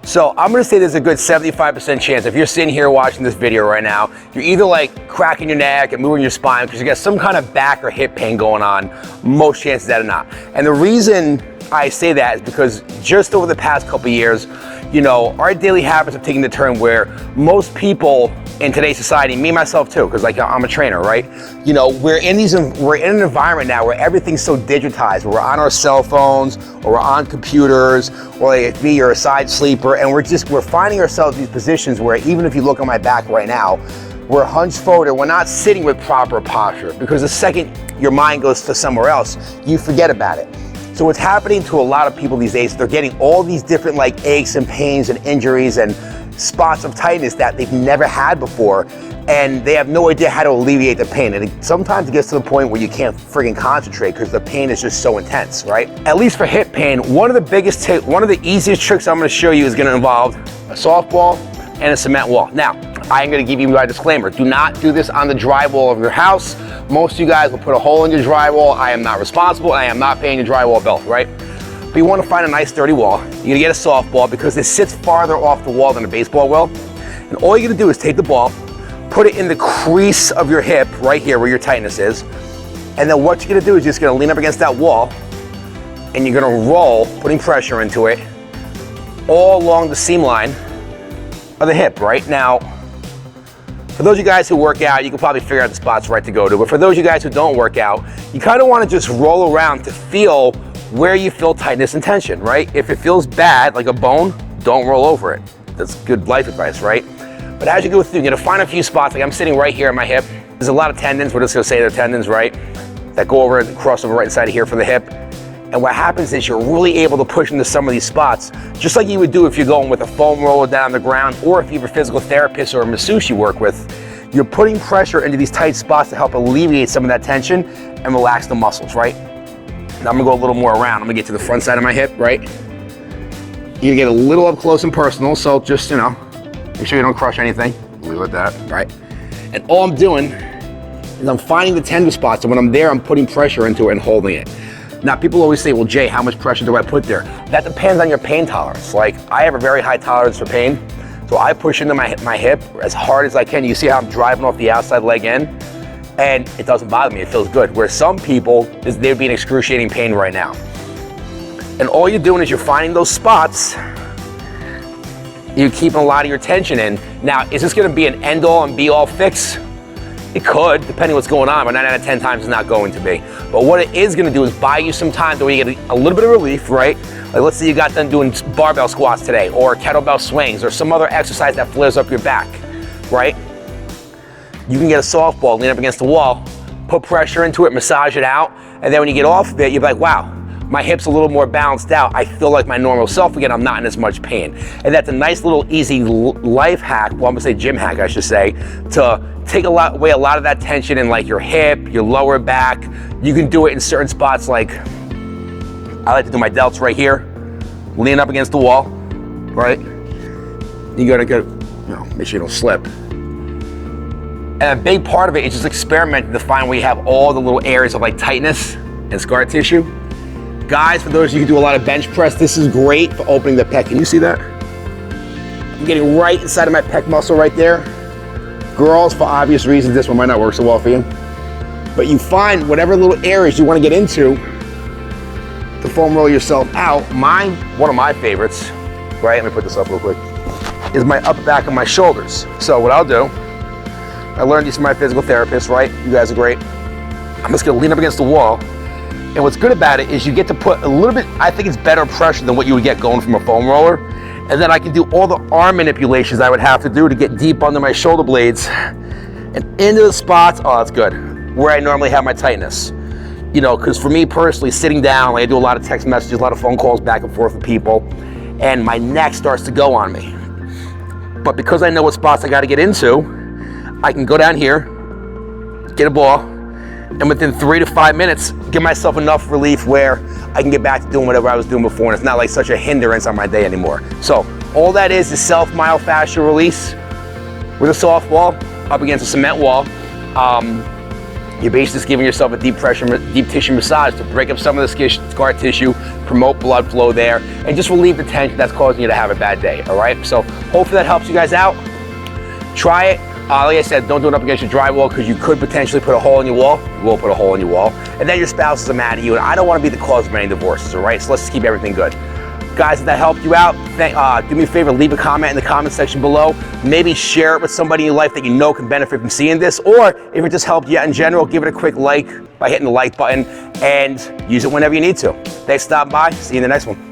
So I'm gonna say there's a good 75% chance if you're sitting here watching this video right now, you're either like cracking your neck and moving your spine because you got some kind of back or hip pain going on, most chances that are not. And the reason I say that is because just over the past couple years, you know, our daily habits have taken the turn where most people in today's society, me myself too, because like I'm a trainer, right? You know, we're in an environment now where everything's so digitized. We're on our cell phones, or we're on computers, or like me, you're a side sleeper, and we're finding ourselves in these positions where even if you look on my back right now, we're hunched forward and we're not sitting with proper posture, because the second your mind goes to somewhere else, you forget about it. So what's happening to a lot of people these days, they're getting all these different like aches and pains and injuries and spots of tightness that they've never had before, and they have no idea how to alleviate the pain. And sometimes it gets to the point where you can't friggin' concentrate because the pain is just so intense, right? At least for hip pain, one of the easiest tricks I'm gonna show you is gonna involve a softball and a cement wall. Now, I am gonna give you my disclaimer. Do not do this on the drywall of your house. Most of you guys will put a hole in your drywall. I am not responsible. I am not paying your drywall bill, right? But you want to find a nice sturdy wall. You're gonna get a softball because it sits farther off the wall than a baseball will. And all you're gonna do is take the ball, put it in the crease of your hip, right here where your tightness is. And then what you're gonna do is just gonna lean up against that wall and you're gonna roll, putting pressure into it, all along the seam line of the hip, right? Now, for those of you guys who work out, you can probably figure out the spots right to go to. But for those of you guys who don't work out, you kind of want to just roll around to feel where you feel tightness and tension, right? If it feels bad, like a bone, don't roll over it. That's good life advice, right? But as you go through, you're gonna find a few spots, like I'm sitting right here on my hip. There's a lot of tendons, we're just gonna say they're tendons, right? That go over and cross over right inside of here for the hip. And what happens is you're really able to push into some of these spots, just like you would do if you're going with a foam roller down the ground, or if you have a physical therapist or a masseuse you work with. You're putting pressure into these tight spots to help alleviate some of that tension and relax the muscles, right? Now I'm gonna go a little more around. I'm gonna get to the front side of my hip, right? You're gonna get a little up close and personal, so just, you know, make sure you don't crush anything. Leave it at that, right? And all I'm doing is I'm finding the tender spots, and when I'm there, I'm putting pressure into it and holding it. Now, people always say, well, Jay, how much pressure do I put there? That depends on your pain tolerance. Like, I have a very high tolerance for pain, so I push into my hip as hard as I can. You see how I'm driving off the outside leg in? And it doesn't bother me, it feels good. Where some people, they'd be in excruciating pain right now. And all you're doing is you're finding those spots, you're keeping a lot of your tension in. Now, is this gonna be an end-all and be-all fix? It could, depending what's going on, but 9 out of 10 times it's not going to be. But what it is gonna do is buy you some time to where you get a little bit of relief, right? Like let's say you got done doing barbell squats today, or kettlebell swings, or some other exercise that flares up your back, right? You can get a softball, lean up against the wall, put pressure into it, massage it out, and then when you get off of it, you're like, wow, my hip's a little more balanced out. I feel like my normal self again. I'm not in as much pain. And that's a nice little easy life hack, well, I'm gonna say gym hack, I should say, to take away a lot of that tension in like your hip, your lower back. You can do it in certain spots, like I like to do my delts right here, lean up against the wall, right? You gotta go, you know, make sure you don't slip. And a big part of it is just experimenting to find where you have all the little areas of like tightness and scar tissue. Guys, for those of you who do a lot of bench press, this is great for opening the pec. Can you see that? I'm getting right inside of my pec muscle right there. Girls, for obvious reasons, this one might not work so well for you. But you find whatever little areas you want to get into to foam roll yourself out. One of my favorites, right? Let me put this up real quick, is my upper back and my shoulders. So what I'll do, I learned these from my physical therapist, right? You guys are great. I'm just gonna lean up against the wall. And what's good about it is you get to put a little bit, I think it's better pressure than what you would get going from a foam roller. And then I can do all the arm manipulations I would have to do to get deep under my shoulder blades and into the spots, oh, that's good, where I normally have my tightness. You know, because for me personally, sitting down, like I do a lot of text messages, a lot of phone calls back and forth with people, and my neck starts to go on me. But because I know what spots I gotta get into, I can go down here, get a ball, and within 3 to 5 minutes, give myself enough relief where I can get back to doing whatever I was doing before, and it's not like such a hindrance on my day anymore. So all that is self-myofascial release with a softball up against a cement wall. You're basically just giving yourself a deep tissue massage to break up some of the scar tissue, promote blood flow there, and just relieve the tension that's causing you to have a bad day, all right? So hopefully that helps you guys out. Try it. Like I said, don't do it up against your drywall because you could potentially put a hole in your wall. You will put a hole in your wall. And then your spouses are mad at you, and I don't want to be the cause of any divorces, all right? So let's just keep everything good. Guys, if that helped you out, do me a favor, leave a comment in the comment section below. Maybe share it with somebody in your life that you know can benefit from seeing this, or if it just helped you out in general, give it a quick like by hitting the like button and use it whenever you need to. Thanks for stopping by. See you in the next one.